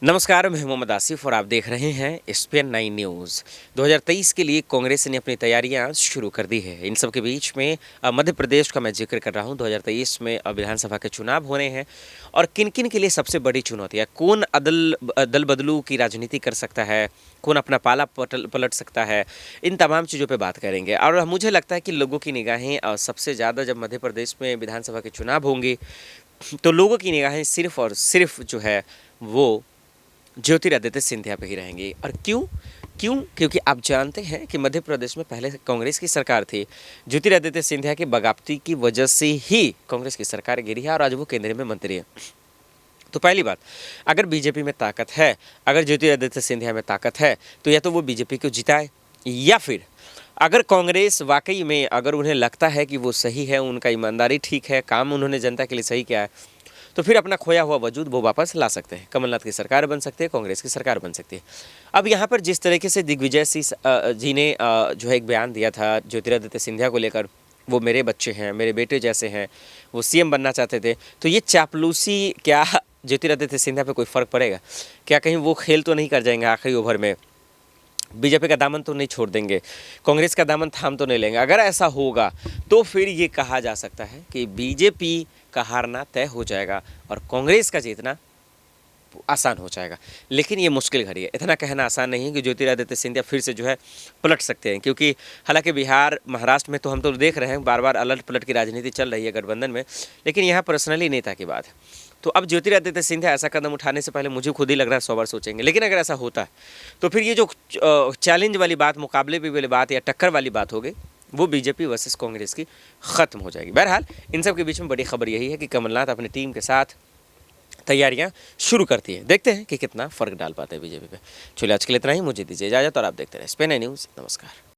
नमस्कार, मैं मोहम्मद आसिफ और आप देख रहे हैं स्पेन 9 न्यूज़। 2023 के लिए कांग्रेस ने अपनी तैयारियां शुरू कर दी है। इन सब के बीच में मध्य प्रदेश का मैं जिक्र कर रहा हूं। 2023 में विधानसभा के चुनाव होने हैं और किन-किन के लिए सबसे बड़ी चुनौती है। कौन दल बदलू की राजनीति कर सकता है, कौन अपना पाला पलट सकता है, इन तमाम चीज़ों पर बात करेंगे। और मुझे लगता है कि लोगों की निगाहें सबसे ज़्यादा जब मध्य प्रदेश में विधानसभा के चुनाव होंगे तो लोगों की निगाहें सिर्फ और सिर्फ जो है वो ज्योतिरादित्य सिंधिया पे ही रहेंगी। और क्यों? क्योंकि आप जानते हैं कि मध्य प्रदेश में पहले कांग्रेस की सरकार थी। ज्योतिरादित्य सिंधिया की बगावती की वजह से ही कांग्रेस की सरकार गिरी है और आज वो केंद्र में मंत्री है। तो पहली बात, अगर बीजेपी में ताकत है, अगर ज्योतिरादित्य सिंधिया में ताकत है, तो या तो वो बीजेपी को जिताए, या फिर अगर कांग्रेस वाकई में अगर उन्हें लगता है कि वो सही है, उनका ईमानदारी ठीक है, काम उन्होंने जनता के लिए सही किया है, तो फिर अपना खोया हुआ वजूद वो वापस ला सकते हैं। कमलनाथ की सरकार बन सकती है, कांग्रेस की सरकार बन सकती है। अब यहाँ पर जिस तरीके से दिग्विजय सिंह जी ने जो है एक बयान दिया था ज्योतिरादित्य सिंधिया को लेकर, वो मेरे बच्चे हैं, मेरे बेटे जैसे हैं, वो सीएम बनना चाहते थे, तो ये चापलूसी क्या ज्योतिरादित्य सिंधिया पे कोई फ़र्क पड़ेगा क्या? कहीं वो खेल तो नहीं कर जाएंगे आखिरी ओवर में, बीजेपी का दामन तो नहीं छोड़ देंगे, कांग्रेस का दामन थाम तो नहीं लेंगे? अगर ऐसा होगा तो फिर ये कहा जा सकता है कि बीजेपी का हारना तय हो जाएगा और कांग्रेस का जीतना आसान हो जाएगा। लेकिन ये मुश्किल घड़ी है, इतना कहना आसान नहीं है कि ज्योतिरादित्य सिंधिया फिर से जो है पलट सकते हैं, क्योंकि हालांकि बिहार महाराष्ट्र में तो हम तो देख रहे हैं बार बार अलट पलट की राजनीति चल रही है गठबंधन में, लेकिन यहाँ पर्सनली नेता की बात है। तो अब ज्योतिरादित्य सिंधिया ऐसा कदम उठाने से पहले मुझे खुद ही लग रहा है 100 बार सोचेंगे। लेकिन अगर ऐसा होता है तो फिर ये जो चैलेंज वाली बात, मुकाबले भी वाली बात या टक्कर वाली बात हो गई, वो बीजेपी वर्सेस कांग्रेस की ख़त्म हो जाएगी। बहरहाल इन सब के बीच में बड़ी खबर यही है कि कमलनाथ अपनी टीम के साथ तैयारियां शुरू करती है। देखते हैं कि कितना फ़र्क डाल पाते हैं बीजेपी पे। चलिए आज के लिए इतना ही, मुझे दीजिए इजाज़त और आप देखते रहे स्पेन न्यूज़। नमस्कार।